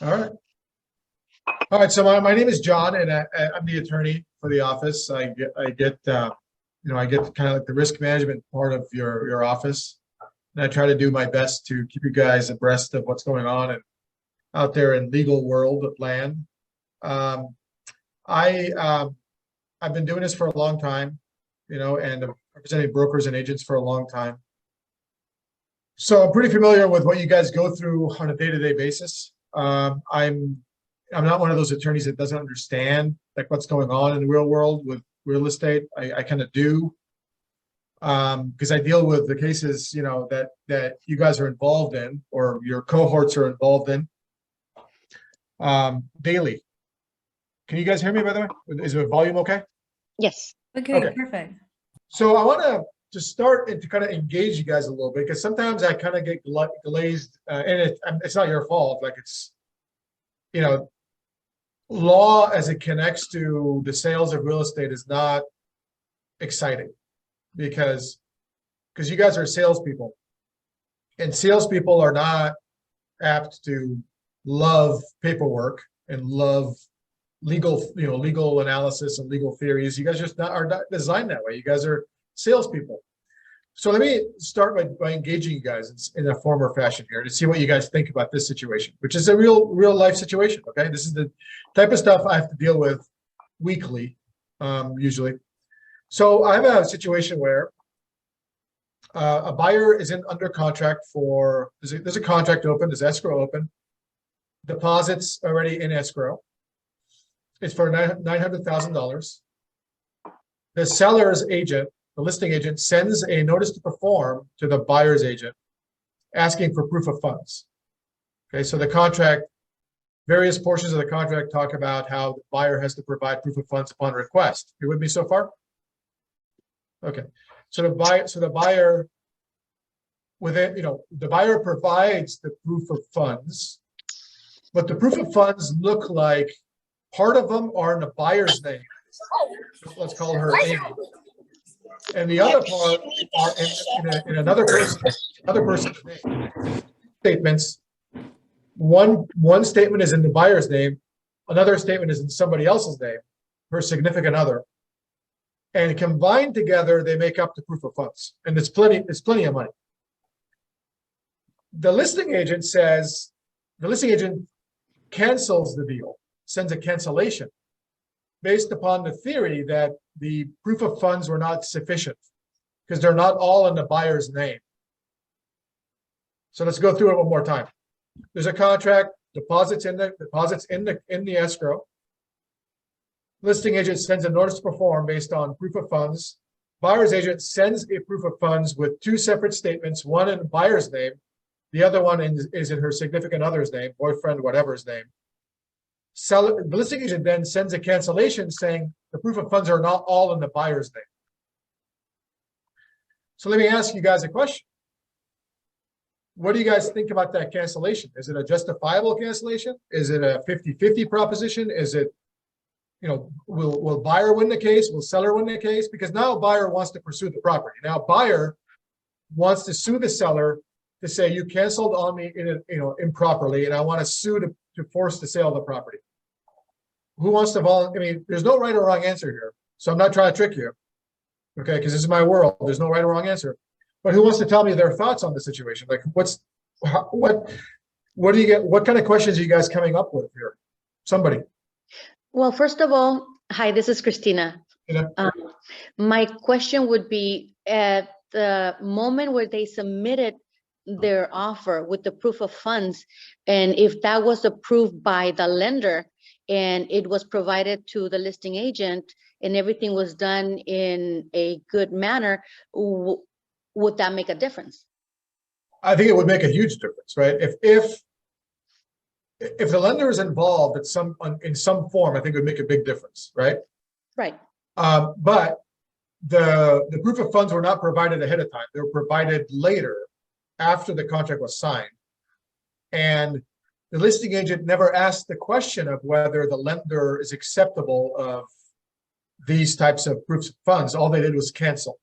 All right. All right. So my name is John, and I'm the attorney for the office. I get kind of like the risk management part of your office, and I try to do my best to keep you guys abreast of what's going on and out there in legal world of land. Um, I've been doing this for a long time, and representing brokers and agents for a long time. So I'm pretty familiar with what you guys go through on a day-to-day basis. I'm not one of those attorneys that doesn't understand like what's going on in the real world with real estate. I kind of do, because I deal with the cases, that you guys are involved in or your cohorts are involved in daily. Can you guys hear me, by the way? Is the volume okay? Yes. Okay, perfect. So I want to start and to kind of engage you guys a little bit, because sometimes I kind of get glazed, and it's not your fault. Like it's, law as it connects to the sales of real estate is not exciting because you guys are salespeople, and salespeople are not apt to love paperwork and love legal analysis and legal theories. You guys just are not designed that way. You guys are salespeople. So let me start by engaging you guys in a form or fashion here to see what you guys think about this situation, which is a real life situation. Okay, this is the type of stuff I have to deal with weekly, usually. So I have a situation where a buyer is under contract for, there's a contract open, there's escrow open, deposits already in escrow. It's for $900,000. The seller's agent, the listing agent, sends a notice to perform to the buyer's agent asking for proof of funds. Okay, so the contract, various portions of the contract talk about how the buyer has to provide proof of funds upon request. You with me so far? Okay, so the buyer with it, the buyer provides the proof of funds, but the proof of funds look like part of them are in the buyer's name. Let's call her Amy. And the other part are in another person's name. Statements. One statement is in the buyer's name, another statement is in somebody else's name, her significant other. And combined together, they make up the proof of funds. And it's plenty of money. The listing agent cancels the deal, sends a cancellation based upon the theory that the proof of funds were not sufficient because they're not all in the buyer's name. So let's go through it one more time. There's a contract, deposits in the escrow. Listing agent sends a notice to perform based on proof of funds. Buyer's agent sends a proof of funds with two separate statements, one in the buyer's name, the other one is in her significant other's name, boyfriend, whatever's name. The listing agent then sends a cancellation saying the proof of funds are not all in the buyer's name. So let me ask you guys a question. What do you guys think about that cancellation? Is it a justifiable cancellation? Is it a 50-50 proposition? Is it, will buyer win the case? Will seller win the case? Because now buyer wants to pursue the property. Now buyer wants to sue the seller to say you canceled on me improperly, and I want to sue to force the sale of the property. Who wants to volunteer? I mean, there's no right or wrong answer here. So I'm not trying to trick you, okay? Because this is my world. There's no right or wrong answer. But who wants to tell me their thoughts on the situation? Like, what do you get? What kind of questions are you guys coming up with here? Somebody. Well, first of all, hi, this is Christina. My question would be, at the moment where they submitted their offer with the proof of funds, and if that was approved by the lender and it was provided to the listing agent and everything was done in a good manner, would that make a difference? I think it would make a huge difference, right? If the lender is involved in some form, I think it would make a big difference, right? Right. But the proof of funds were not provided ahead of time. They were provided later, after the contract was signed. And the listing agent never asked the question of whether the lender is acceptable of these types of proofs of funds. All they did was cancel.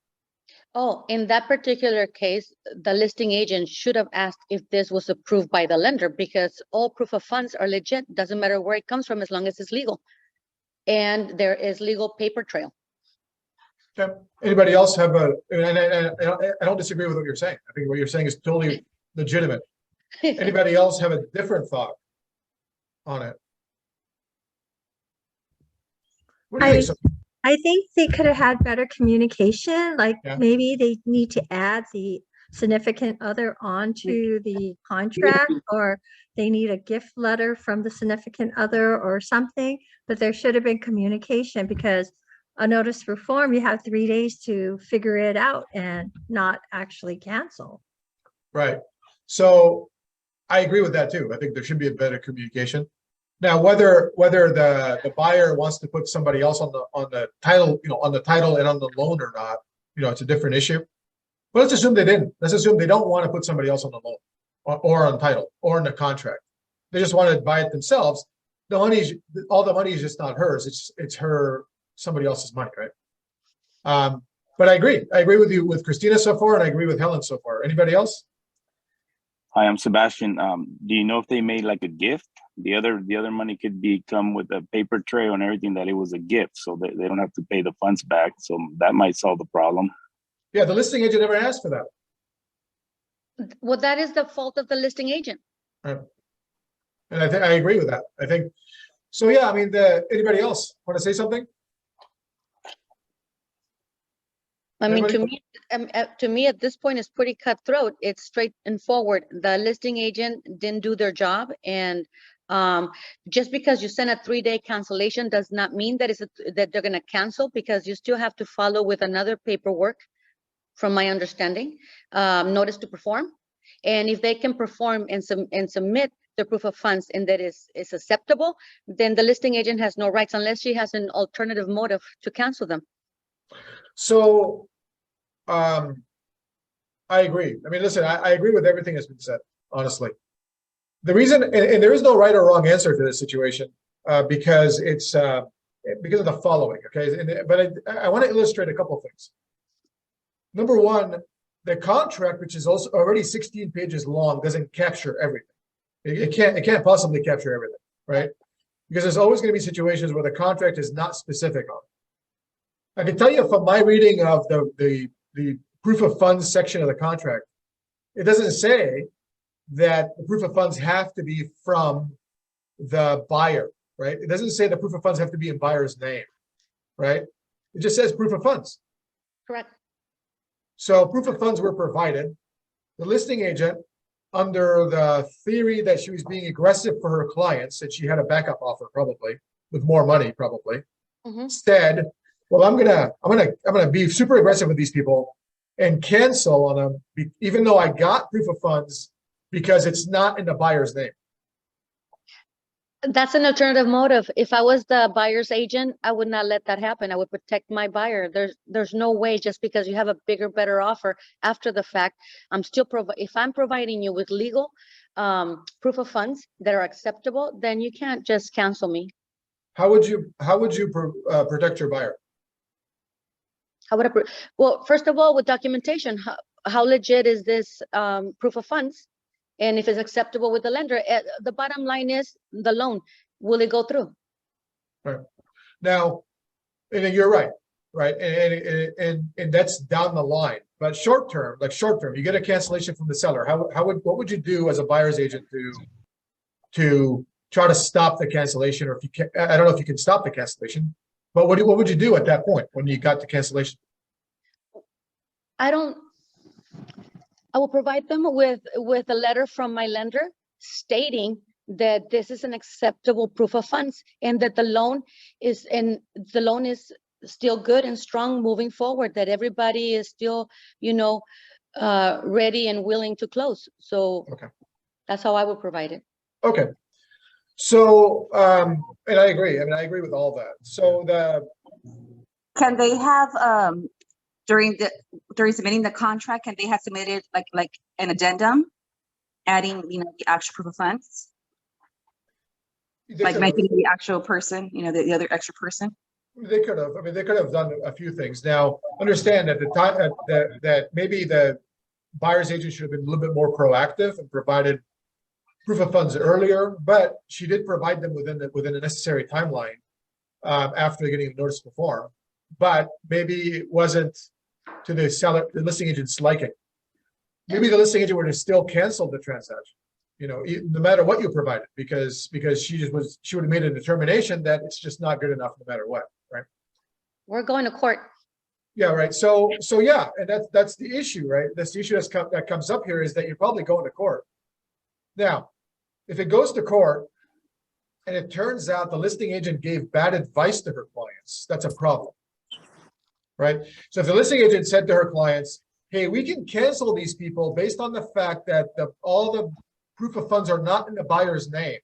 Oh, in that particular case, the listing agent should have asked if this was approved by the lender, because all proof of funds are legit. Doesn't matter where it comes from as long as it's legal. And there is legal paper trail. Okay. Anybody else have I don't disagree with what you're saying. I think what you're saying is totally legitimate. Anybody else have a different thought on it? What do you think? Sophie? I think they could have had better communication, like Yeah. maybe they need to add the significant other onto the contract, or they need a gift letter from the significant other or something, but there should have been communication, because a notice for form, you have 3 days to figure it out and not actually cancel. Right. So I agree with that too. I think there should be a better communication. Now, whether the buyer wants to put somebody else on the title, on the title and on the loan or not, it's a different issue. But let's assume they didn't. Let's assume they don't want to put somebody else on the loan or on title or in the contract. They just want to buy it themselves. All the money is just not hers. It's somebody else's money, right? But I agree. I agree with you, with Christina so far, and I agree with Helen so far. Anybody else? Hi, I'm Sebastian. Do you know if they made like a gift? The other money could come with a paper trail and everything, that it was a gift, so they don't have to pay the funds back. So that might solve the problem. Yeah, the listing agent never asked for that. Well, that is the fault of the listing agent. Right. And I agree with that. I think so. Yeah, I mean, anybody else want to say something? I mean, Anybody? to me, at this point, it's pretty cutthroat. It's straight and forward. The listing agent didn't do their job, and just because you send a 3-day cancellation does not mean that that they're going to cancel, because you still have to follow with another paperwork, from my understanding, notice to perform. And if they can perform and submit the proof of funds, and that is acceptable, then the listing agent has no rights unless she has an alternative motive to cancel them. So, I agree. I mean, listen, I agree with everything that's been said, honestly. The reason, and there is no right or wrong answer to this situation, because it's because of the following, okay? But I want to illustrate a couple of things. Number one, the contract, which is also already 16 pages long, doesn't capture everything. It can't possibly capture everything, right? Because there's always going to be situations where the contract is not specific on it. I can tell you from my reading of the proof of funds section of the contract, it doesn't say that the proof of funds have to be from the buyer, right? It doesn't say the proof of funds have to be in buyer's name, right? It just says proof of funds. Correct. So proof of funds were provided. The listing agent, under the theory that she was being aggressive for her clients, and she had a backup offer probably with more money probably, said, well, I'm gonna be super aggressive with these people and cancel on them, even though I got proof of funds, because it's not in the buyer's name. That's an alternative motive. If I was the buyer's agent, I would not let that happen. I would protect my buyer. There's no way, just because you have a bigger, better offer after the fact, I'm still if I'm providing you with legal proof of funds that are acceptable, then you can't just cancel me. How would you protect your buyer? Well, first of all, with documentation, how legit is this proof of funds? And if it's acceptable with the lender, the bottom line is the loan. Will it go through? Right. Now, and you're right, right? And that's down the line. But short term, you get a cancellation from the seller. What would you do as a buyer's agent to try to stop the cancellation? Or if you can, I don't know if you can stop the cancellation, but what would you do at that point when you got the cancellation? I will provide them with a letter from my lender stating that this is an acceptable proof of funds, and that the loan is still good and strong moving forward, that everybody is still, ready and willing to close. So that's how I would provide it. Okay. So, and I agree. I mean, I agree with all that. So can they have, during submitting the contract, can they have submitted like an addendum, adding the actual proof of funds, like making the actual person, the other extra person? They could have, I mean, they could have done a few things. Now, understand that the time that maybe the buyer's agent should have been a little bit more proactive and provided proof of funds earlier, but she did provide them within the necessary timeline after getting the notice to perform. But maybe it wasn't to the seller, the listing agent's liking. Maybe the listing agent would have still canceled the transaction, no matter what you provided, because she would have made a determination that it's just not good enough no matter what, right? We're going to court. Yeah, right. So yeah, and that's the issue, right? That's the issue that comes up here, is that you're probably going to court. Now, if it goes to court and it turns out the listing agent gave bad advice to her clients, that's a problem, right? So if the listing agent said to her clients, hey, we can cancel these people based on the fact that all the proof of funds are not in the buyer's name,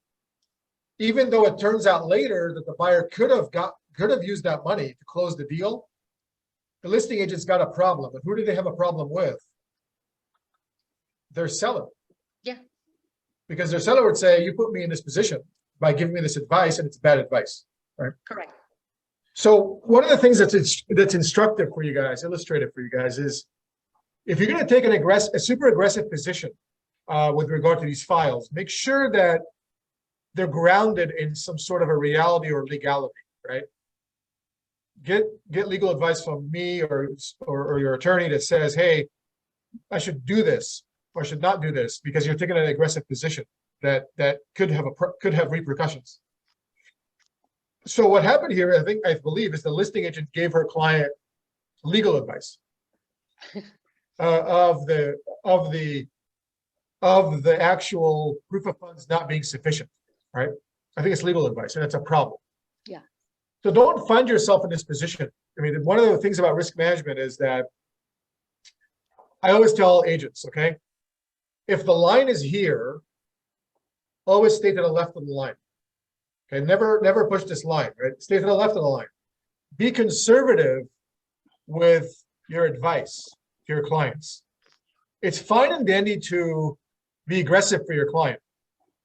even though it turns out later that the buyer could have used that money to close the deal, the listing agent's got a problem. But who do they have a problem with? Their seller. Yeah. Because their seller would say, you put me in this position by giving me this advice, and it's bad advice, right? Correct. So one of the things that's instructive for you guys, illustrative for you guys, is if you're going to take a super aggressive position with regard to these files, make sure that they're grounded in some sort of a reality or legality, right? Get legal advice from me or your attorney that says, hey, I should do this or I should not do this, because you're taking an aggressive position that could have repercussions. So what happened here, I believe, is the listing agent gave her client legal advice of the actual proof of funds not being sufficient, right? I think it's legal advice, and it's a problem. Yeah. So don't find yourself in this position. I mean, one of the things about risk management is that I always tell agents, okay, if the line is here, always stay to the left of the line. Okay, never push this line, right? Stay to the left of the line. Be conservative with your advice to your clients. It's fine and dandy to be aggressive for your client.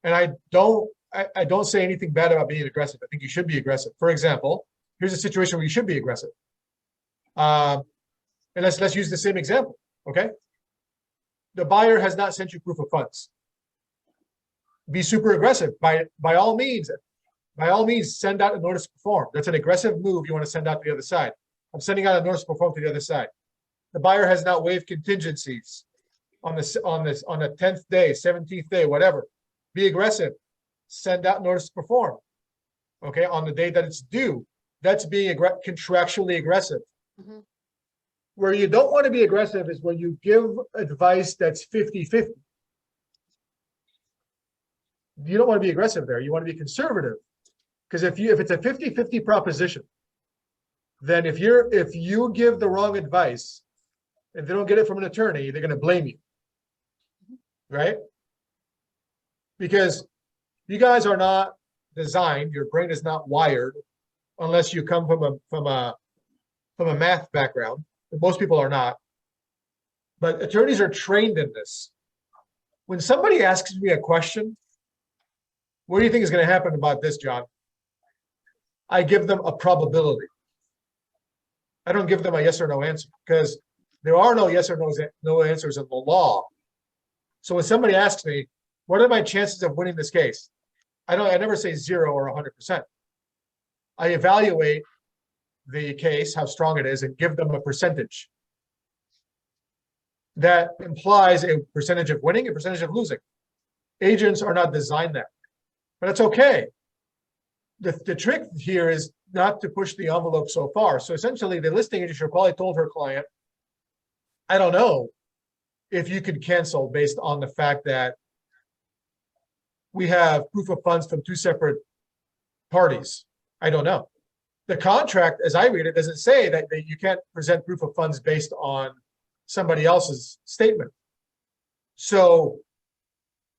And I don't say anything bad about being aggressive. I think you should be aggressive. For example, here's a situation where you should be aggressive. And let's use the same example, okay? The buyer has not sent you proof of funds. Be super aggressive. By all means, send out a notice to perform. That's an aggressive move you want to send out to the other side. I'm sending out a notice to perform to the other side. The buyer has not waived contingencies on the 10th day, 17th day, whatever. Be aggressive. Send out notice to perform. Okay, on the day that it's due. That's being contractually aggressive. Mm-hmm. Where you don't want to be aggressive is when you give advice that's 50-50. You don't want to be aggressive there. You want to be conservative. Because if it's a 50-50 proposition, then if you give the wrong advice and they don't get it from an attorney, they're going to blame you. Right? Because you guys are not designed, your brain is not wired unless you come from a math background. Most people are not. But attorneys are trained in this. When somebody asks me a question, what do you think is going to happen about this, John? I give them a probability. I don't give them a yes or no answer, because there are no yes or no answers in the law. So when somebody asks me, what are my chances of winning this case? I never say 0 or 100%. I evaluate the case, how strong it is, and give them a percentage. That implies a percentage of winning, a percentage of losing. Agents are not designed that, but it's okay. The trick here is not to push the envelope so far. So essentially, the listing agent probably told her client, I don't know if you could cancel based on the fact that we have proof of funds from 2 separate parties. I don't know. The contract, as I read it, doesn't say that you can't present proof of funds based on somebody else's statement. So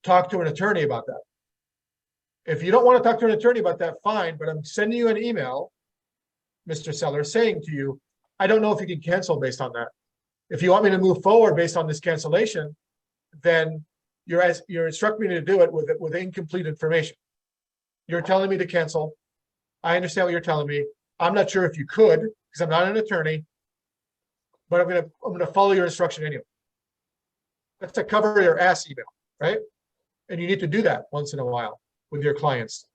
talk to an attorney about that. If you don't want to talk to an attorney about that, fine, but I'm sending you an email, Mr. Seller, saying to you, I don't know if you can cancel based on that. If you want me to move forward based on this cancellation, then you're instructing me to do it with incomplete information. You're telling me to cancel. I understand what you're telling me. I'm not sure if you could, because I'm not an attorney, but I'm gonna follow your instruction anyway. That's a cover your ass email, right? And you need to do that once in a while with your clients.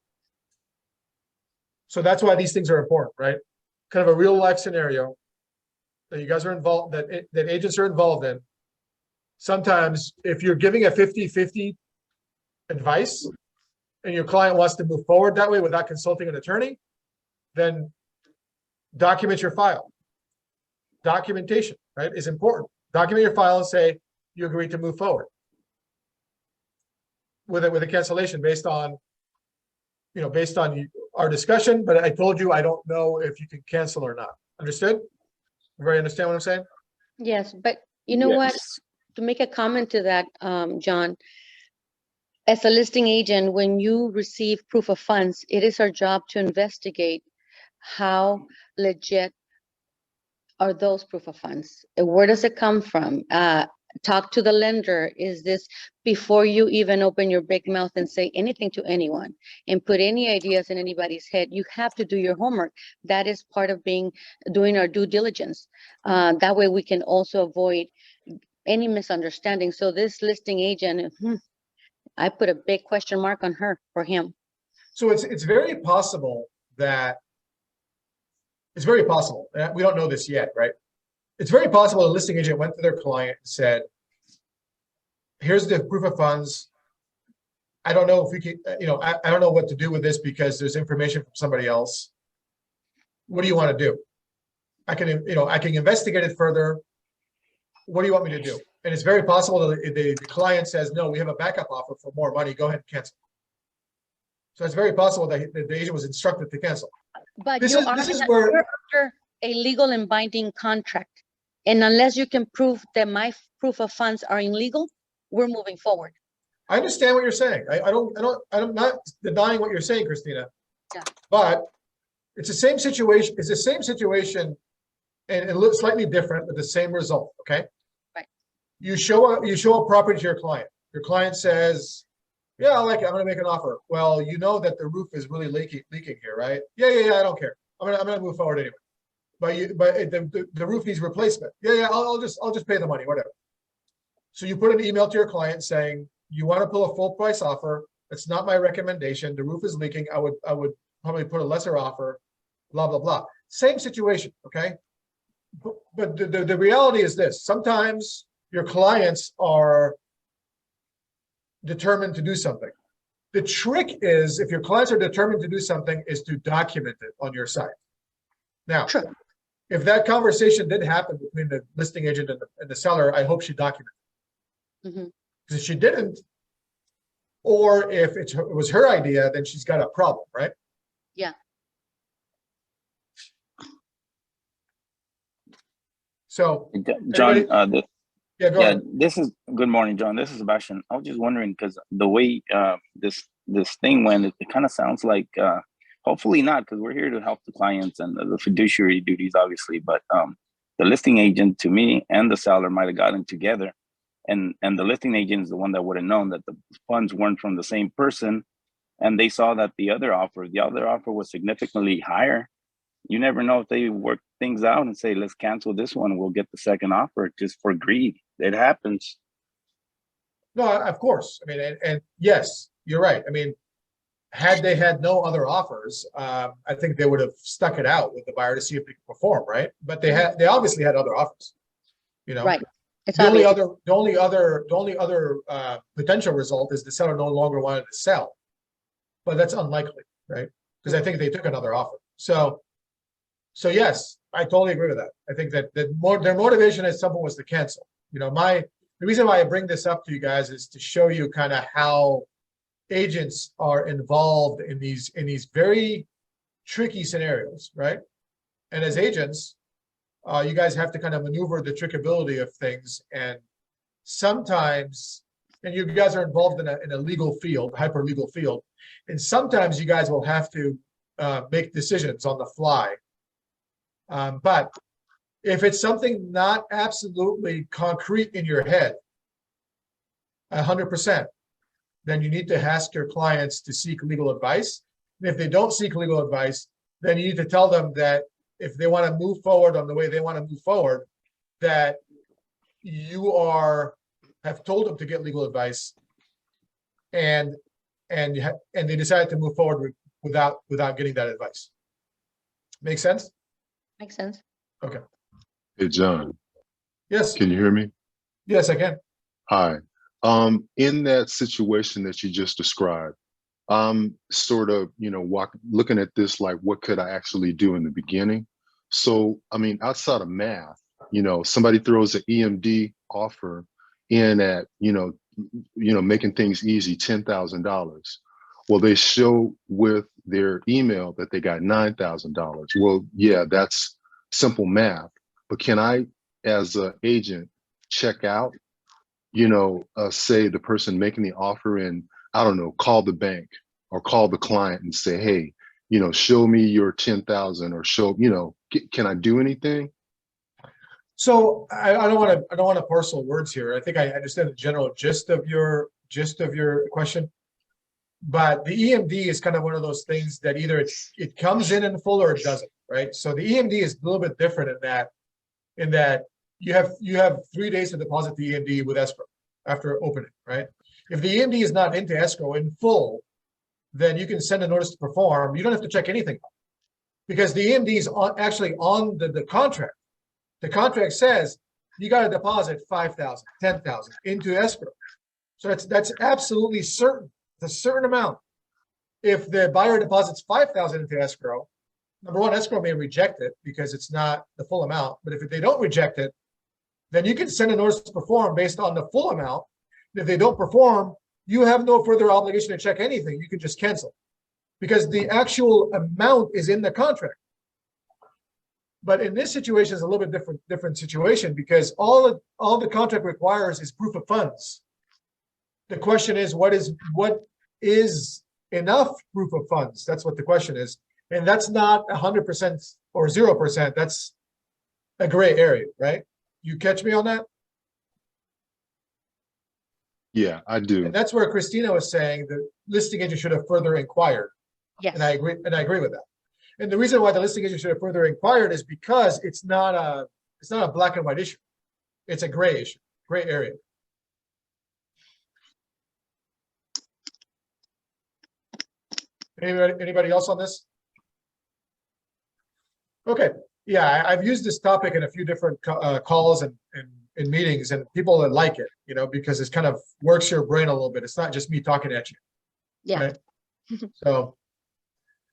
So that's why these things are important, right? Kind of a real life scenario that you guys are involved, that agents are involved in. Sometimes if you're giving a 50-50 advice and your client wants to move forward that way without consulting an attorney, then document your file. Documentation, right, is important. Document your file and say you agree to move forward with a cancellation based on, based on our discussion. But I told you I don't know if you can cancel or not. Understood? Everybody understand what I'm saying? Yes, but you know what? Yes. To make a comment to that, John, as a listing agent, when you receive proof of funds, it is our job to investigate how legit are those proof of funds. Where does it come from? Talk to the lender. Is this before you even open your big mouth and say anything to anyone and put any ideas in anybody's head? You have to do your homework. That is part of doing our due diligence. That way we can also avoid any misunderstanding. So this listing agent, I put a big question mark on her or him. So it's very possible that we don't know this yet, right? It's very possible a listing agent went to their client and said, here's the proof of funds. I don't know if we can, I don't know what to do with this because there's information from somebody else. What do you want to do? I can investigate it further. What do you want me to do? And it's very possible that the client says, no, we have a backup offer for more money. Go ahead and cancel. So it's very possible that the agent was instructed to cancel. But This you're is where under a legal and binding contract. And unless you can prove that my proof of funds are illegal, we're moving forward. I understand what you're saying. I'm not denying what you're saying, Christina. Yeah. But it's the same situation. It's the same situation, and it looks slightly different, but the same result. Okay. Right. You show a property to your client. Your client says, "Yeah, I like it. I'm going to make an offer." Well, you know that the roof is really leaking here, right? Yeah. I don't care. I'm gonna move forward anyway. But the roof needs replacement. Yeah. I'll just pay the money, whatever. So you put an email to your client saying you want to pull a full price offer. It's not my recommendation. The roof is leaking. I would probably put a lesser offer. Blah blah blah. Same situation. Okay. But the reality is this: sometimes your clients are determined to do something. The trick is, if your clients are determined to do something, is to document it on your site. Now, True. If that conversation did happen between the listing agent and the seller, I hope she documented. Because if she didn't, or if it was her idea, then she's got a problem, right? Yeah. So, John, go ahead. this is good morning, John. This is Sebastian. I was just wondering because the way this thing went, it kind of sounds like hopefully not, because we're here to help the clients and the fiduciary duties, obviously. But the listing agent, to me, and the seller might have gotten together, and the listing agent is the one that would have known that the funds weren't from the same person, and they saw that the other offer was significantly higher. You never know if they work things out and say, let's cancel this one, we'll get the second offer, just for greed. It happens. No, of course. I mean, and yes, you're right. I mean, had they had no other offers, I think they would have stuck it out with the buyer to see if they could perform, right? But they obviously had other offers, Right. It's The only obvious. other potential result is the seller no longer wanted to sell, but that's unlikely, right? Because I think they took another offer. So yes, I totally agree with that. I think that their motivation as someone was to cancel. The reason why I bring this up to you guys is to show you kind of how agents are involved in these very tricky scenarios, right? And as agents, you guys have to kind of maneuver the trickability of things, and sometimes, and you guys are involved in a legal field, hyper legal field, and sometimes you guys will have to make decisions on the fly. But if it's something not absolutely concrete in your head, 100%, then you need to ask your clients to seek legal advice. And if they don't seek legal advice, then you need to tell them that if they want to move forward on the way they want to move forward, that you have told them to get legal advice, and they decided to move forward without getting that advice. Make sense? Makes sense. Okay. Hey, John, Yes. can you hear me? Yes, I can. Hi. In that situation that you just described, I'm sort of, looking at this like, what could I actually do in the beginning? So, I mean, outside of math, somebody throws an EMD offer in at, making things easy, $10,000. Well, they show with their email that they got $9,000. Well, yeah, that's simple math. But can I, as an agent, check out, say the person making the offer and, I don't know, call the bank or call the client and say, hey, show me your 10,000 or show, can I do anything? So I don't want to parcel words here. I think I understand the general gist of your question. But the EMD is kind of one of those things that either it comes in full or it doesn't, right? So the EMD is a little bit different in that you have 3 days to deposit the EMD with escrow after opening, right? If the EMD is not into escrow in full, then you can send a notice to perform. You don't have to check anything because the EMD is actually on the contract. The contract says you got to deposit 5,000, 10,000 into escrow. So that's absolutely certain. It's a certain amount. If the buyer deposits 5,000 into escrow, number one, escrow may reject it because it's not the full amount. But if they don't reject it, then you can send a notice to perform based on the full amount. If they don't perform, you have no further obligation to check anything. You can just cancel because the actual amount is in the contract. But in this situation, it's a little bit different situation because all the contract requires is proof of funds. The question is, what is enough proof of funds? That's what the question is. And that's not 100% or 0%. That's a gray area, right? You catch me on that? Yeah, I do. And that's where Christina was saying the listing agent should have further inquired. Yes. And I agree with that. And the reason why the listing agent should have further inquired is because it's not a black and white issue. It's a gray issue, gray area. Anybody else on this? Okay. Yeah, I've used this topic in a few different calls and meetings, and people that like it, because it kind of works your brain a little bit. It's not just me talking at you. Yeah. Right? So,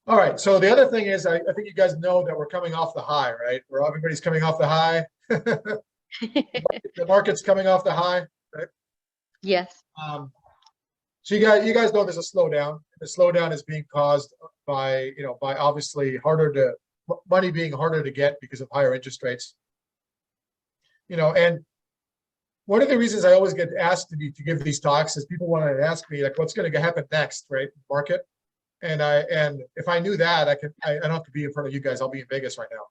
all right. So the other thing is, I think you guys know that we're coming off the high, right? Where everybody's coming off the high. The market's coming off the high, right? Yes. So you guys know there's a slowdown. The slowdown is being caused by obviously money being harder to get because of higher interest rates. And one of the reasons I always get asked to give these talks is people want to ask me like, what's going to happen next, right? Market. And if I knew that, I don't have to be in front of you guys. I'll be in Vegas right now,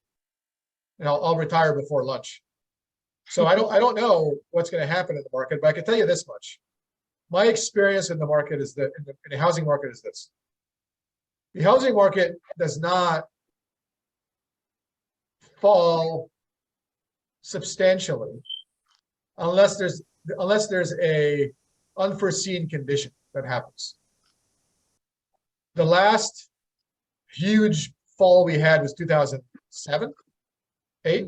and I'll retire before lunch. So I don't know what's going to happen in the market, but I can tell you this much. My experience in the market is that in the housing market is this. The housing market does not fall substantially unless there's a unforeseen condition that happens. The last huge fall we had was 2007, 8.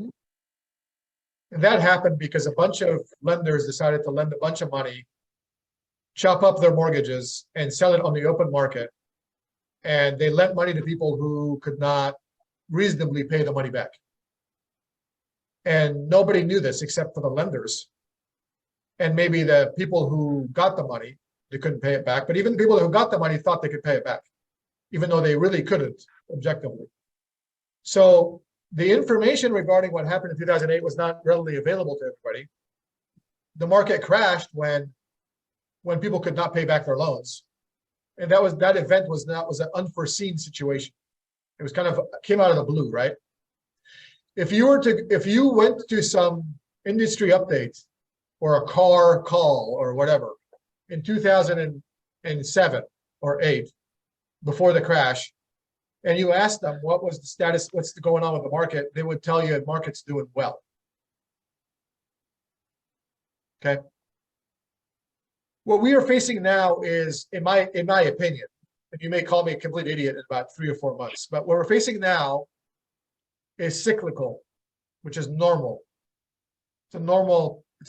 And that happened because a bunch of lenders decided to lend a bunch of money, chop up their mortgages, and sell it on the open market. And they lent money to people who could not reasonably pay the money back. And nobody knew this except for the lenders. And maybe the people who got the money, they couldn't pay it back. But even the people who got the money thought they could pay it back, even though they really couldn't objectively. So the information regarding what happened in 2008 was not readily available to everybody. The market crashed when people could not pay back their loans. And that event was an unforeseen situation. It was kind of came out of the blue, right? If you went to some industry update or a car call or whatever in 2007 or 8, before the crash, and you ask them what was the status, what's going on with the market, they would tell you the market's doing well. Okay. What we are facing now is, in my opinion, and you may call me a complete idiot in about 3 or 4 months, but what we're facing now is cyclical, which is normal. It's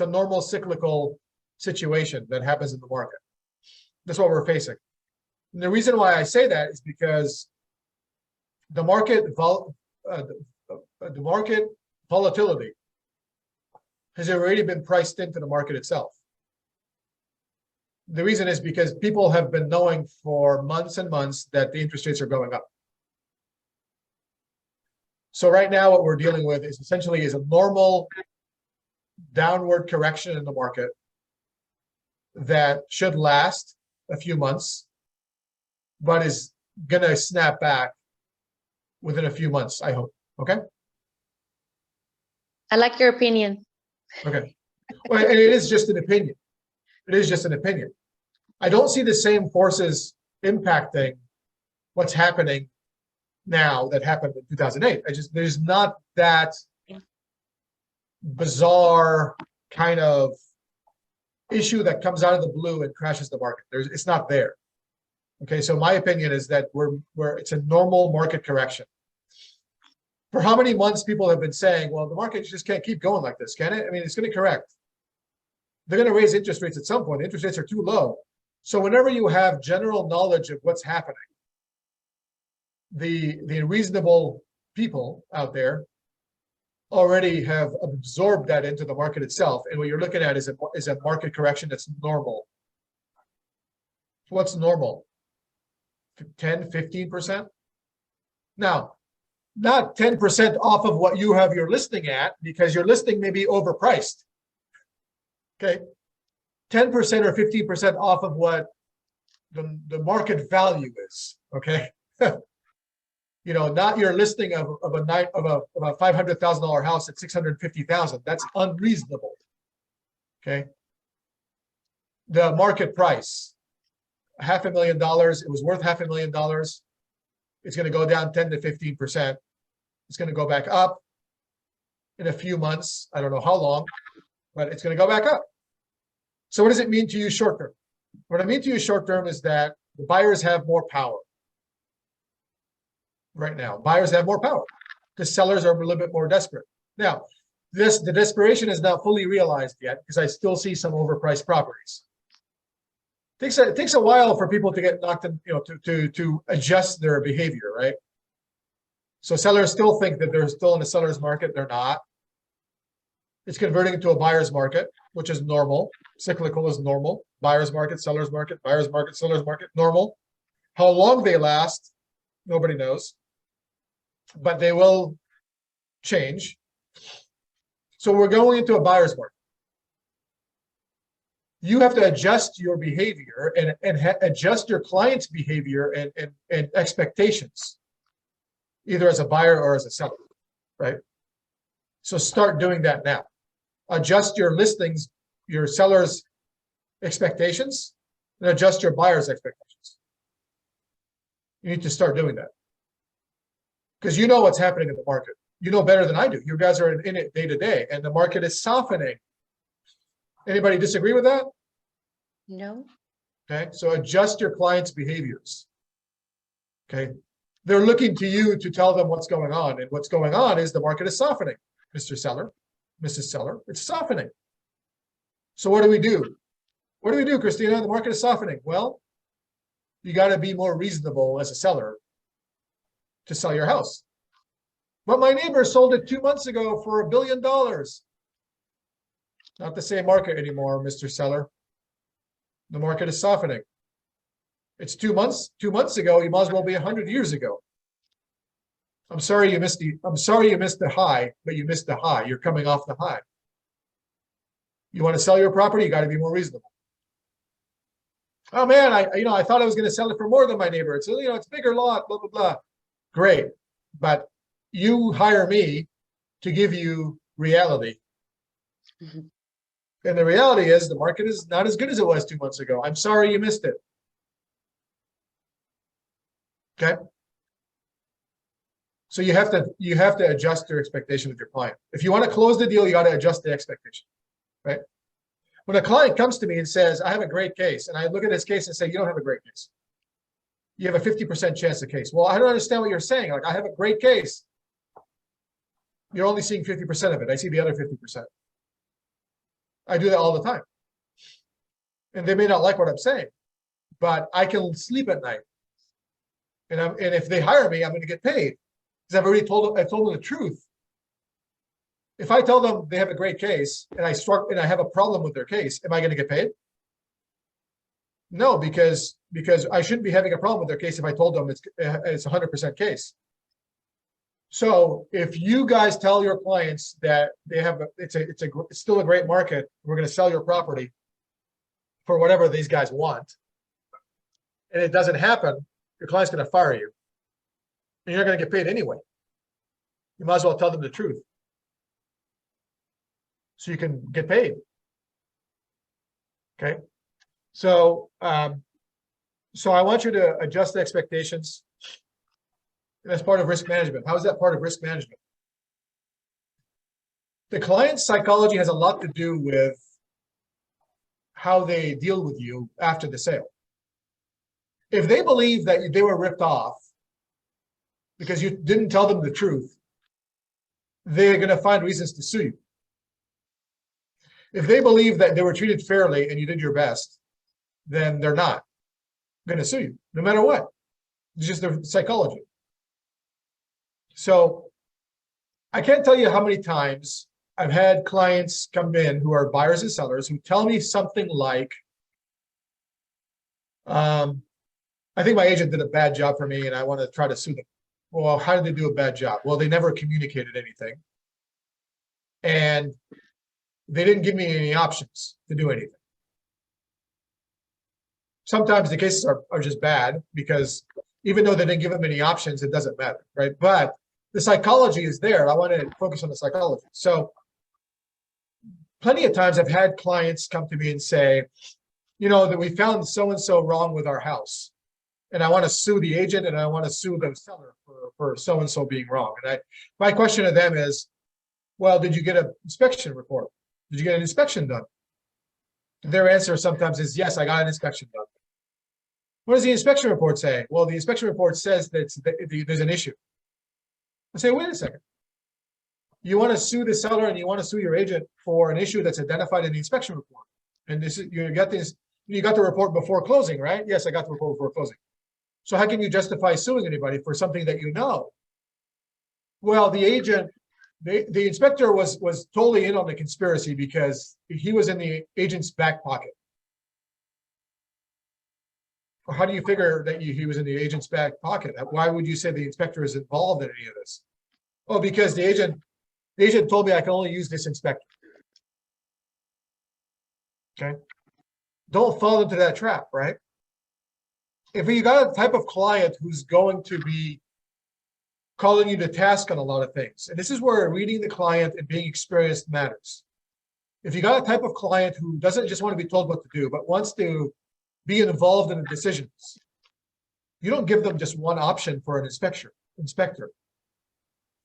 a normal cyclical situation that happens in the market. That's what we're facing. And the reason why I say that is because the market volatility has already been priced into the market itself. The reason is because people have been knowing for months and months that the interest rates are going up. So right now what we're dealing with is essentially a normal downward correction in the market that should last a few months, but is gonna snap back within a few months, I hope. Okay. I like your opinion. Okay. Well, and it is just an opinion. It is just an opinion. I don't see the same forces impacting what's happening now that happened in 2008. There's not that bizarre kind of issue that comes out of the blue and crashes the market. It's not there. Okay, so my opinion is that it's a normal market correction. For how many months people have been saying, well, the market just can't keep going like this, can it? I mean, it's going to correct. They're going to raise interest rates at some point. Interest rates are too low. So whenever you have general knowledge of what's happening, the reasonable people out there already have absorbed that into the market itself. And what you're looking at is a market correction that's normal. What's normal? 10, 15%? Now, not 10% off of what you have your listing at, because your listing may be overpriced. Okay, 10% or 15% off of what the market value is. Okay, you know, not your listing of a $500,000 house at $650,000. That's unreasonable. Okay, the market price, $500,000. It was worth $500,000. It's going to go down 10 to 15%. It's going to go back up in a few months. I don't know how long, but it's going to go back up. So what does it mean to you short term? What I mean to you short term is that the buyers have more power right now. Buyers have more power. The sellers are a little bit more desperate. Now, the desperation is not fully realized yet because I still see some overpriced properties. It takes a while for people to get knocked in, you know, to adjust their behavior, right? So sellers still think that they're still in a seller's market. They're not. It's converting into a buyer's market, which is normal. Cyclical is normal. Buyer's market, seller's market, buyer's market, seller's market, normal. How long they last, nobody knows. But they will change. So we're going into a buyer's market. You have to adjust your behavior and adjust your client's behavior and expectations, either as a buyer or as a seller, right? So start doing that now. Adjust your listings, your seller's expectations, and adjust your buyer's expectations. You need to start doing that. Because you know what's happening in the market. You know better than I do. You guys are in it day to day, and the market is softening. Anybody disagree with that? No. Okay, so adjust your clients' behaviors. Okay, they're looking to you to tell them what's going on, and what's going on is the market is softening, Mr. Seller, Mrs. Seller. It's softening. So what do we do? What do we do, Christina? The market is softening. Well, you got to be more reasonable as a seller to sell your house. But my neighbor sold it 2 months ago for $1 billion. Not the same market anymore, Mr. Seller. The market is softening. It's 2 months. 2 months ago, you might as well be 100 years ago. I'm sorry you missed the high, but you missed the high. You're coming off the high. You want to sell your property, you got to be more reasonable. Oh man, I thought I was going to sell it for more than my neighbor. It's it's a bigger lot, blah blah blah. Great, but you hire me to give you reality. Mm-hmm. And the reality is the market is not as good as it was 2 months ago. I'm sorry you missed it. Okay. So you have to adjust your expectation with your client. If you want to close the deal, you got to adjust the expectation, right? When a client comes to me and says, I have a great case, and I look at his case and say, you don't have a great case. You have a 50% chance of case. Well, I don't understand what you're saying. Like, I have a great case. You're only seeing 50% of it. I see the other 50%. I do that all the time. And they may not like what I'm saying, but I can sleep at night. And if they hire me, I'm going to get paid because I've already told them the truth. If I tell them they have a great case and I have a problem with their case, am I going to get paid? No, because I shouldn't be having a problem with their case if I told them it's 100% case. So if you guys tell your clients that they have it's still a great market, we're going to sell your property for whatever these guys want, and it doesn't happen, your client's going to fire you, and you're going to get paid anyway. You might as well tell them the truth, so you can get paid. Okay, so so I want you to adjust the expectations. And that's part of risk management. How is that part of risk management? The client's psychology has a lot to do with how they deal with you after the sale. If they believe that they were ripped off because you didn't tell them the truth, they're going to find reasons to sue you. If they believe that they were treated fairly and you did your best, then they're not going to sue you, no matter what. It's just their psychology. So I can't tell you how many times I've had clients come in who are buyers and sellers who tell me something like, I think my agent did a bad job for me and I want to try to sue them. Well, how did they do a bad job? Well, they never communicated anything. And they didn't give me any options to do anything. Sometimes the cases are just bad because even though they didn't give them any options, it doesn't matter, right? But the psychology is there. I want to focus on the psychology. So plenty of times I've had clients come to me and say, you know, that we found so-and-so wrong with our house. And I want to sue the agent and I want to sue the seller for so-and-so being wrong. And my question to them is, well, did you get an inspection report? Did you get an inspection done? Their answer sometimes is, yes, I got an inspection done. What does the inspection report say? Well, the inspection report says that there's an issue. I say, wait a second. You want to sue the seller and you want to sue your agent for an issue that's identified in the inspection report. And this is, you got the report before closing, right? Yes, I got the report before closing. So how can you justify suing anybody for something that you know? Well, the agent, the inspector was totally in on the conspiracy because he was in the agent's back pocket. How do you figure that he was in the agent's back pocket? Why would you say the inspector is involved in any of this? Oh, because the agent told me I can only use this inspector. Okay. Don't fall into that trap, right? If you got a type of client who's going to be calling you to task on a lot of things, and this is where reading the client and being experienced matters. If you got a type of client who doesn't just want to be told what to do, but wants to be involved in the decisions, you don't give them just one option for an inspector.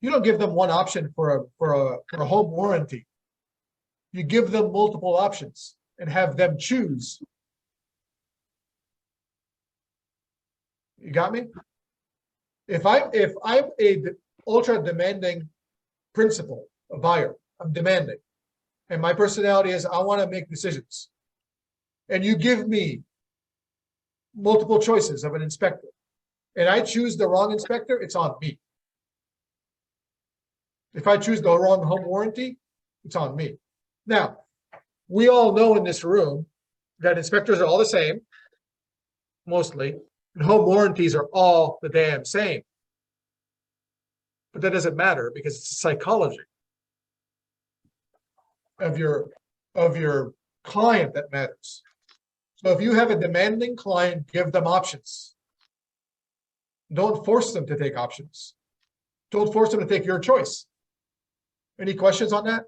You don't give them one option for a home warranty. You give them multiple options and have them choose. You got me? If I'm a ultra demanding principal, a buyer, I'm demanding, and my personality is I want to make decisions, and you give me multiple choices of an inspector, and I choose the wrong inspector, it's on me. If I choose the wrong home warranty, it's on me. Now, we all know in this room that inspectors are all the same, mostly, and home warranties are all the damn same. But that doesn't matter because it's the psychology of your client that matters. So if you have a demanding client, give them options. Don't force them to take options. Don't force them to take your choice. Any questions on that?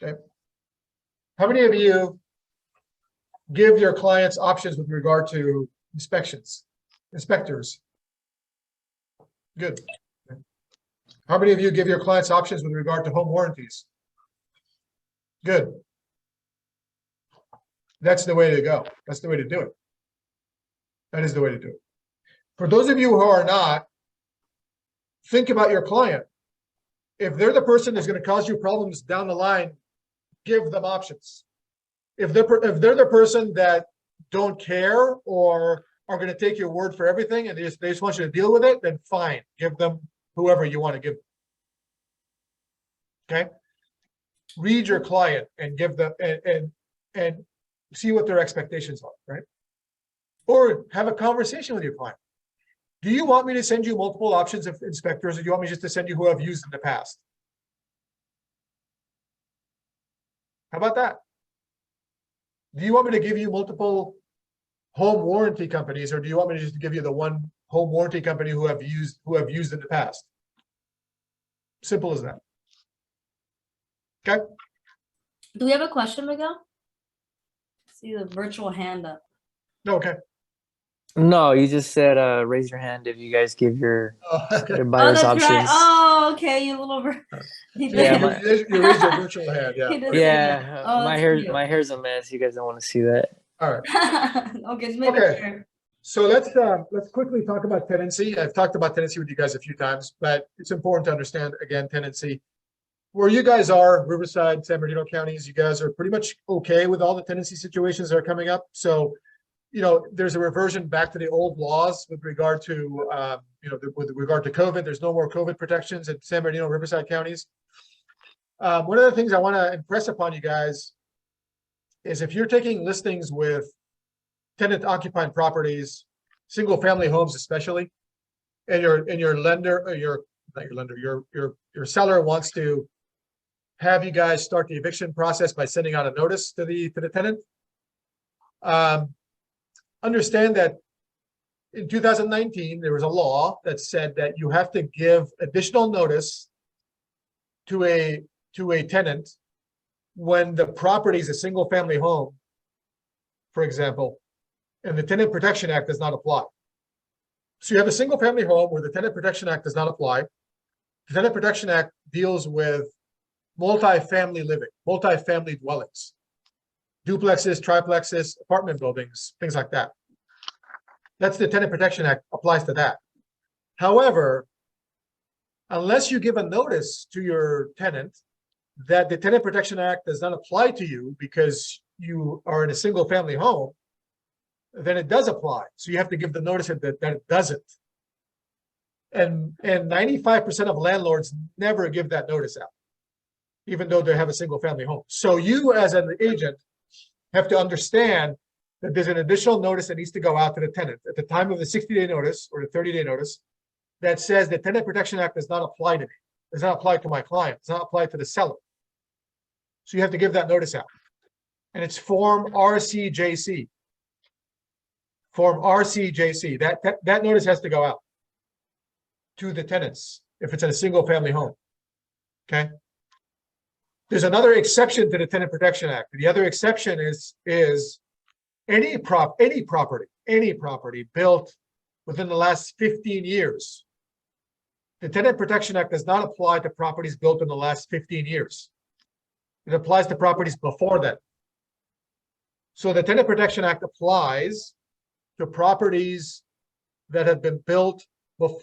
Okay. How many of you give your clients options with regard to inspectors? Good. How many of you give your clients options with regard to home warranties? Good. That's the way to go. That's the way to do it. That is the way to do it. For those of you who are not, think about your client. If they're the person that's going to cause you problems down the line, give them options. If they're the person that don't care or are going to take your word for everything and they just want you to deal with it, then fine, give them whoever you want to give them. Okay? Read your client and give them and see what their expectations are, right? Or have a conversation with your client. Do you want me to send you multiple options of inspectors, or do you want me just to send you who I've used in the past? How about that? Do you want me to give you multiple home warranty companies, or do you want me to just give you the one home warranty company who I've used in the past? Simple as that. Okay. Do we have a question, Miguel? See the virtual hand up. No, okay. No, you just said raise your hand if you guys give your Okay. your Oh, buyers that's options. right. Oh, okay, you little. Yeah, You raised your virtual hand. Yeah. He does Okay. say Yeah, that. Oh, my that's hair cute. my hair's a mess. You guys don't want to see that. All right. Okay, just make Okay. sure. So let's quickly talk about tenancy. I've talked about tenancy with you guys a few times, but it's important to understand again tenancy. Where you guys are, Riverside, San Bernardino counties, you guys are pretty much okay with all the tenancy situations that are coming up. So, you know, there's a reversion back to the old laws with regard to, with regard to COVID. There's no more COVID protections in San Bernardino, Riverside counties. One of the things I want to impress upon you guys is if you're taking listings with tenant occupied properties, single family homes especially, and your lender, or your seller wants to have you guys start the eviction process by sending out a notice to the tenant. Understand that in 2019 there was a law that said that you have to give additional notice to a tenant when the property is a single family home, for example, and the Tenant Protection Act does not apply. So you have a single family home where the Tenant Protection Act does not apply. The Tenant Protection Act deals with multi-family living, multi-family dwellings, duplexes, triplexes, apartment buildings, things like that. That's the Tenant Protection Act applies to that. However, unless you give a notice to your tenant that the Tenant Protection Act does not apply to you because you are in a single family home, then it does apply. So you have to give the notice that it doesn't. And 95% of landlords never give that notice out, even though they have a single family home. So you as an agent have to understand that there's an additional notice that needs to go out to the tenant at the time of the 60-day notice or the 30-day notice that says the Tenant Protection Act does not apply to me, does not apply to my client, does not apply to the seller. So you have to give that notice out. And it's Form RCJC. Form RCJC. That notice has to go out to the tenants if it's in a single family home. Okay. There's another exception to the Tenant Protection Act. The other exception is any property built within the last 15 years. The Tenant Protection Act does not apply to properties built in the last 15 years. It applies to properties before that. So the Tenant Protection Act applies to properties that have been built before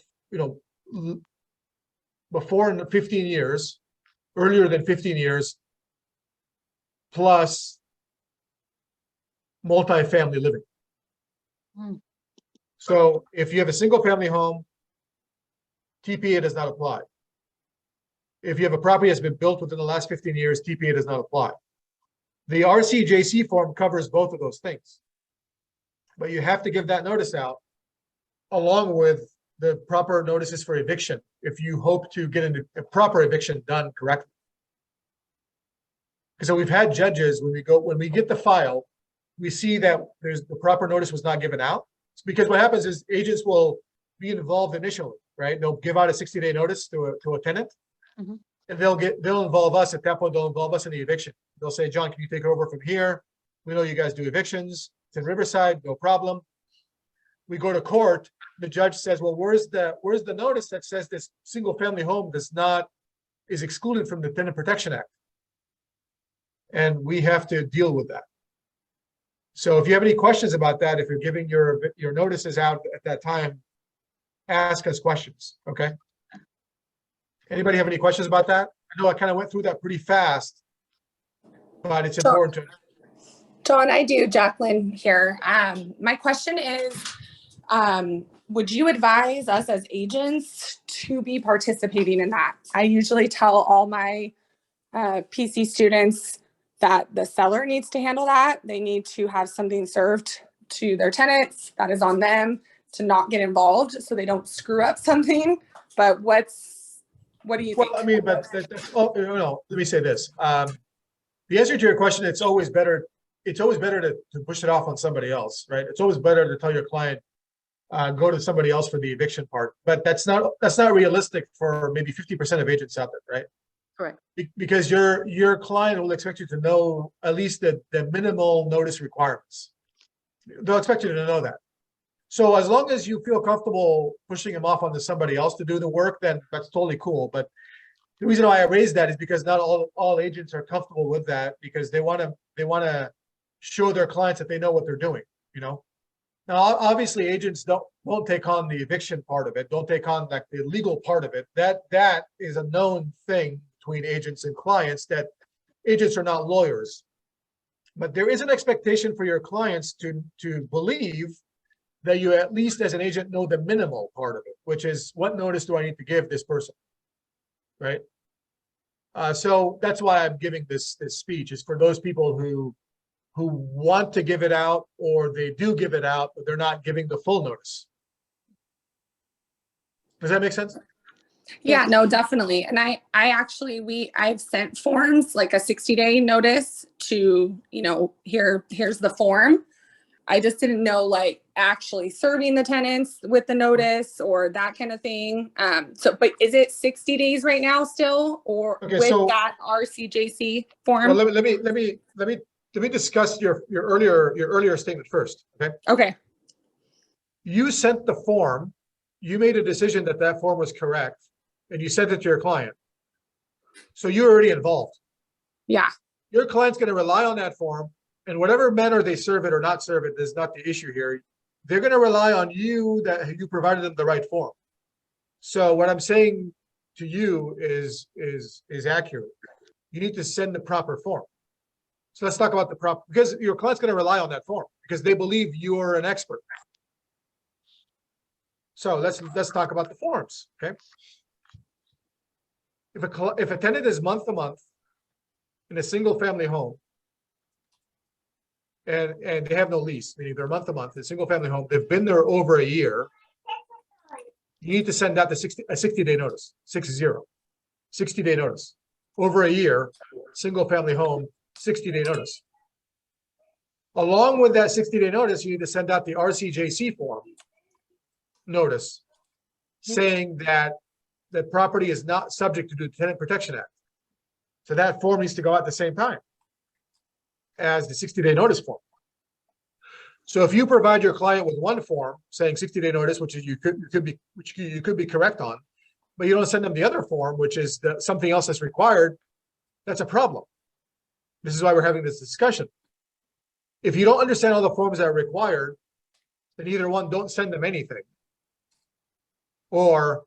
15 years, earlier than 15 years, plus multi-family living. So if you have a single family home, TPA does not apply. If you have a property that's been built within the last 15 years, TPA does not apply. The RCJC form covers both of those things. But you have to give that notice out along with the proper notices for eviction if you hope to get a proper eviction done correctly. Because so we've had judges, when we get the file, we see that the proper notice was not given out. It's because what happens is agents will be involved initially, right? They'll give out a 60-day notice to a tenant, Mhm. and they'll involve us at that point. They'll involve us in the eviction. They'll say, John, can you take over from here? We know you guys do evictions. It's in Riverside, no problem. we go to court, the judge says, well, where's the notice that says this single family home is excluded from the Tenant Protection Act? And we have to deal with that. So if you have any questions about that, if you're giving your notices out at that time, ask us questions, okay? Anybody have any questions about that? I know I kind of went through that pretty fast, but it's important to. John, I do. Jacqueline here. My question is, would you advise us as agents to be participating in that? I usually tell all my PC students that the seller needs to handle that. They need to have something served to their tenants. That is on them to not get involved so they don't screw up something. But what do you think? Well, I mean, but let me say this. The answer to your question, it's always better to push it off on somebody else, right? It's always better to tell your client, go to somebody else for the eviction part. But that's not realistic for maybe 50% of agents out there, right? Correct. Because your client will expect you to know at least the minimal notice requirements. They'll expect you to know that. So as long as you feel comfortable pushing them off onto somebody else to do the work, then that's totally cool. But the reason why I raised that is because not all agents are comfortable with that, because they want to show their clients that they know what they're doing, you know. Now, obviously, agents won't take on the eviction part of it, don't take on like the legal part of it. That is a known thing between agents and clients, that agents are not lawyers. But there is an expectation for your clients to believe that you, at least as an agent, know the minimal part of it, which is, what notice do I need to give this person, right? So that's why I'm giving this speech, is for those people who want to give it out, or they do give it out, but they're not giving the full notice. Does that make sense? Yeah, no, definitely. And I've sent forms, like a 60-day notice to, here's the form. I just didn't know, like, actually serving the tenants with the notice or that kind of thing. But is it 60 days right now still, or Okay, with so that RCJC form? well, let me discuss your earlier statement first. Okay. Okay. You sent the form. You made a decision that form was correct, and you sent it to your client. So you're already involved. Yeah. Your client's going to rely on that form, and whatever manner they serve it or not serve it is not the issue here. They're going to rely on you, that you provided them the right form. So what I'm saying to you is accurate. You need to send the proper form. So let's talk about the proper, because your client's going to rely on that form because they believe you're an expert. So let's talk about the forms, okay? If a tenant is month to month in a single family home, and they have no lease, meaning they're month to month in a single family home, they've been there over a year, you need to send out a 60-day notice, 60-day notice. Over a year, single family home, 60-day notice. Along with that 60-day notice, you need to send out the RCJC form notice saying that the property is not subject to the Tenant Protection Act. So that form needs to go out at the same time as the 60-day notice form. So if you provide your client with one form saying 60-day notice, which you could be correct on, but you don't send them the other form, which is something else that's required, that's a problem. This is why we're having this discussion. If you don't understand all the forms that are required, then either one, don't send them anything, or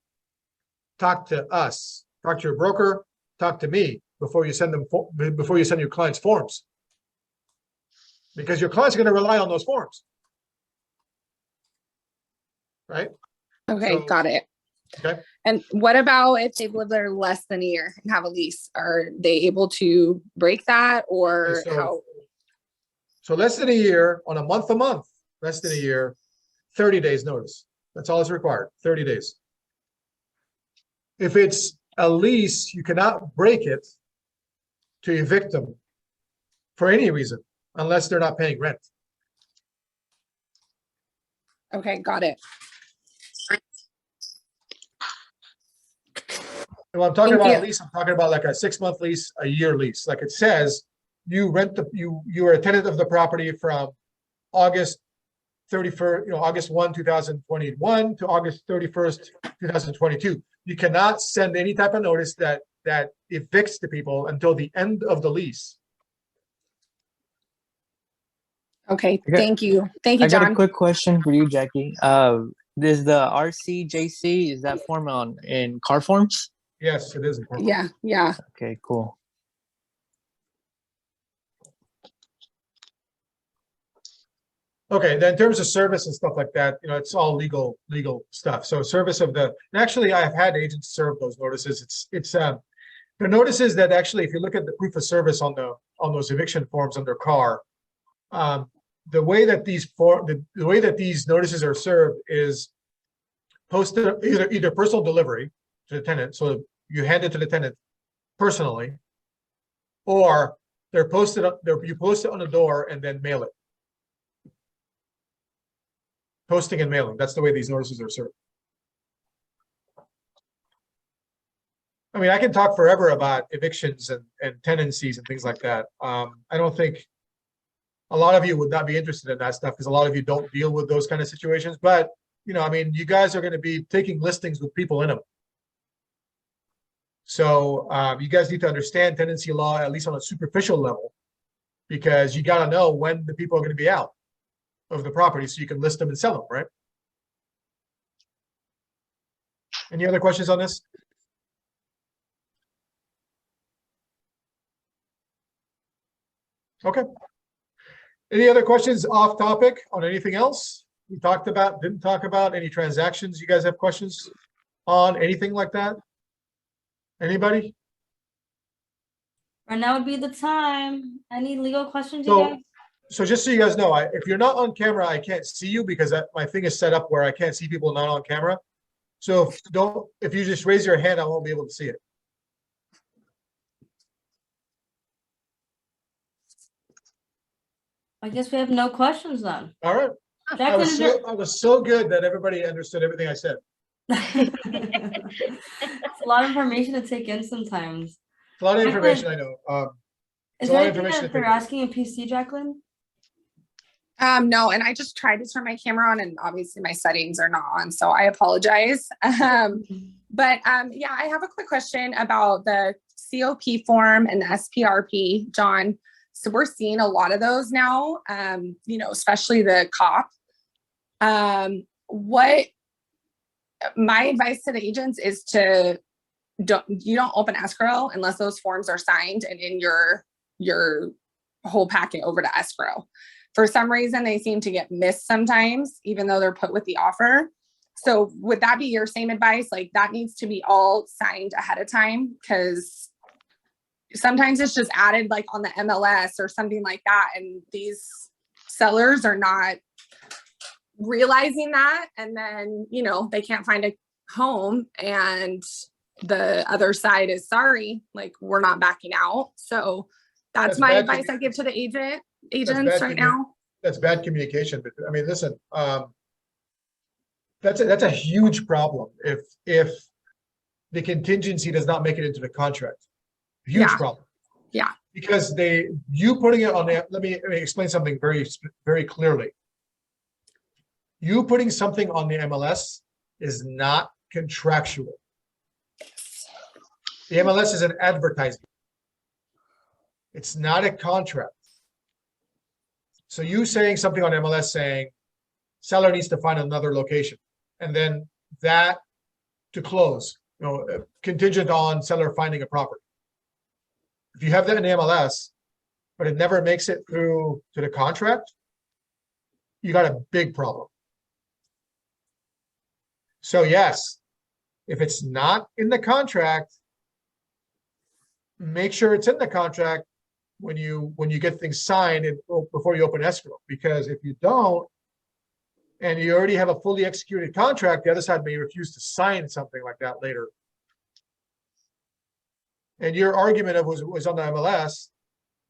talk to us, talk to your broker, talk to me before you send your clients forms, because your clients are going to rely on those forms, right? Okay, So, got it. okay. And what about if they've lived there less than a year and have a lease? Are they able to break that, or Okay, how? So less than a year, on a month-to-month, less than a year, 30 days notice. That's all that's required, 30 days. If it's a lease, you cannot break it to evict them for any reason, unless they're not paying rent. Okay, got it. And when I'm talking Thank about you. a lease, I'm talking about like a 6-month lease, a year lease. Like it says, you are a tenant of the property from August 31st, August 1, 2021 to August 31st, 2022. You cannot send any type of notice that evicts the people until the end of the lease. Okay, Okay. thank you. Thank you, I got a John. quick question for you, Jackie. Is the RCJC, is that form in car forms? Yes, it is important. Yeah, yeah. Okay, cool. Okay, then in terms of service and stuff like that, it's all legal stuff. So service of and actually I've had agents serve those notices. It's the notices that actually, if you look at the proof of service on those eviction forms on their car, the way that these notices are served is posted either personal delivery to the tenant, so you hand it to the tenant personally, or you post it on the door and then mail it. Posting and mailing, that's the way these notices are served. I mean, I can talk forever about evictions and tenancies and things like that. I don't think a lot of you would not be interested in that stuff because a lot of you don't deal with those kind of situations. But, I mean, you guys are going to be taking listings with people in them. So you guys need to understand tenancy law, at least on a superficial level, because you got to know when the people are going to be out of the property so you can list them and sell them, right? Any other questions on this? Okay. Any other questions off topic on anything else we talked about, didn't talk about? Any transactions you guys have questions on, anything like that? Anybody? Right now would be the time. Any legal questions, you guys? So just so you guys know, if you're not on camera, I can't see you because my thing is set up where I can't see people not on camera. So if you just raise your hand, I won't be able to see it. I guess we have no questions then. All right. I was so good that everybody understood everything I said. It's a lot of information to take in sometimes. It's a lot of information, I know. Is there anything that they're asking in PC, Jacqueline? No, and I just tried to turn my camera on and obviously my settings are not on, so I apologize. But yeah, I have a quick question about the COP form and the SPRP, John. So we're seeing a lot of those now, especially the COP. What my advice to the agents is you don't open escrow unless those forms are signed and in your whole packet over to escrow. For some reason, they seem to get missed sometimes, even though they're put with the offer. So would that be your same advice? Like that needs to be all signed ahead of time, because sometimes it's just added like on the MLS or something like that. And these sellers are not realizing that. And then, they can't find a home and the other side is sorry, like we're not backing out. So that's my advice I give to the agents right now. That's bad communication. But I mean, listen, that's a huge problem if the contingency does not make it into the contract. Huge problem. Yeah. Because you putting it on the, let me explain something very, very clearly. You putting something on the MLS is not contractual. The MLS is an advertisement. It's not a contract. So you saying something on MLS saying seller needs to find another location, and then that to close, contingent on seller finding a property. If you have that in the MLS, but it never makes it through to the contract, you got a big problem. So yes, if it's not in the contract, make sure it's in the contract when you get things signed and before you open escrow, because if you don't, and you already have a fully executed contract, the other side may refuse to sign something like that later. And your argument of was on the MLS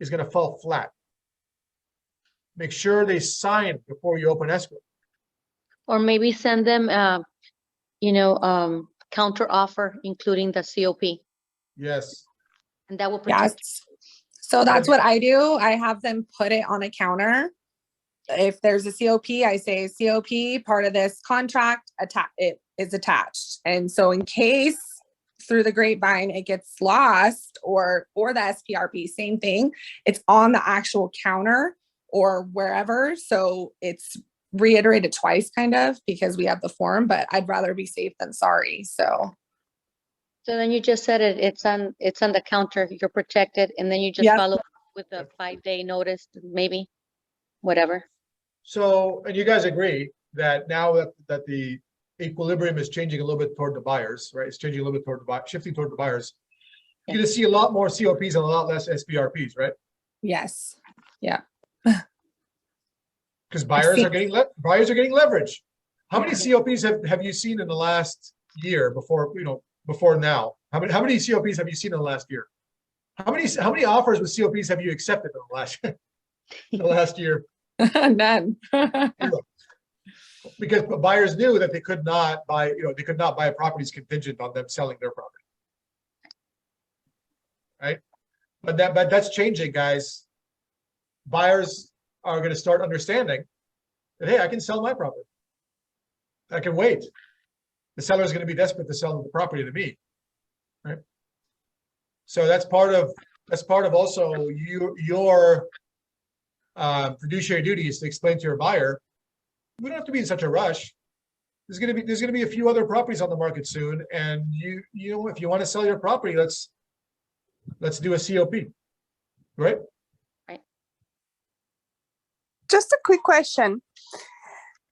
is going to fall flat. Make sure they sign before you open escrow. Or maybe send them, counter offer, including the COP. Yes. And that will protect. Yes. So that's what I do. I have them put it on a counter if there's a COP, I say COP, part of this contract, it is attached. And so in case through the grapevine it gets lost, or the SPRP, same thing, it's on the actual counter or wherever. So it's reiterated twice kind of, because we have the form, but I'd rather be safe than sorry. So then you just said it's on the counter, you're protected, and then you just Yes. follow with a 5-day notice, maybe, whatever. So, and you guys agree that now that the equilibrium is changing a little bit toward the buyers, right? It's changing a little bit toward shifting toward the buyers. You're gonna see a lot more COPs and a lot less SPRPs, right? yes. Yeah. Because buyers are getting leverage. How many COPs have you seen in the last year before now? How many COPs have you seen in the last year? How many offers with COPs have you accepted in the last year? None. Because buyers knew that they could not buy properties contingent on them selling their property. Right? But that's changing, guys. Buyers are going to start understanding that, hey, I can sell my property. I can wait. The seller is going to be desperate to sell the property to me. Right? So that's part of also your fiduciary duty is to explain to your buyer, we don't have to be in such a rush. There's gonna be a few other properties on the market soon, and you know, if you want to sell your property, let's do a COP, right? Just a quick question.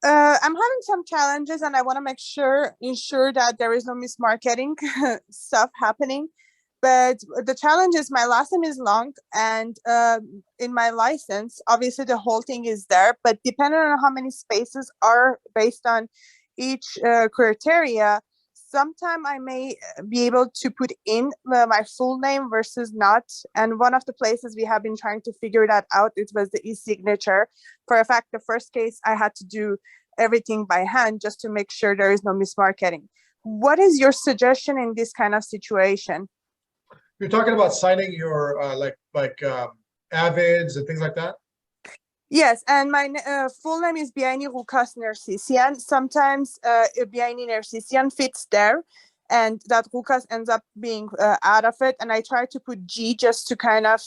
I'm having some challenges, and I want to ensure that there is no mismarketing stuff happening. But the challenge is my last name is long, and in my license, obviously the whole thing is there, but depending on how many spaces are based on each criteria, sometime I may be able to put in my full name versus not. And one of the places we have been trying to figure that out, it was the e-signature. For a fact, the first case, I had to do everything by hand just to make sure there is no mismarketing. What is your suggestion in this kind of situation? You're talking about signing your avids and things like that? Yes, and my full name is Biani Rukas Nersisian. Sometimes Biani Nersisian fits there, and that Rukas ends up being out of it. And I try to put G just to kind of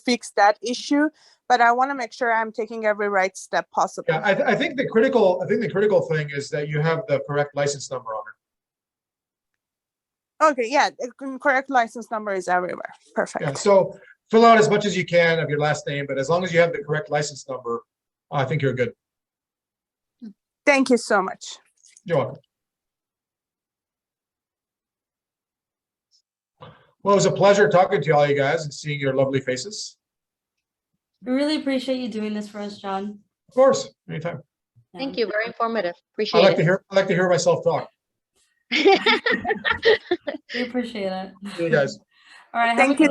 fix that issue. But I want to make sure I'm taking every right step possible. Yeah, I think the critical thing is that you have the correct license number on it. Okay, yeah, the correct license number is everywhere. Perfect. Yeah, so fill out as much as you can of your last name, but as long as you have the correct license number, I think you're good. Thank you so much. You're welcome. Well, it was a pleasure talking to all you guys and seeing your lovely faces. We really appreciate you doing this for us, John. Of course, anytime. Thank you. Very informative. Appreciate I like it. to hear myself talk. We appreciate it. You guys. All right. Thank you.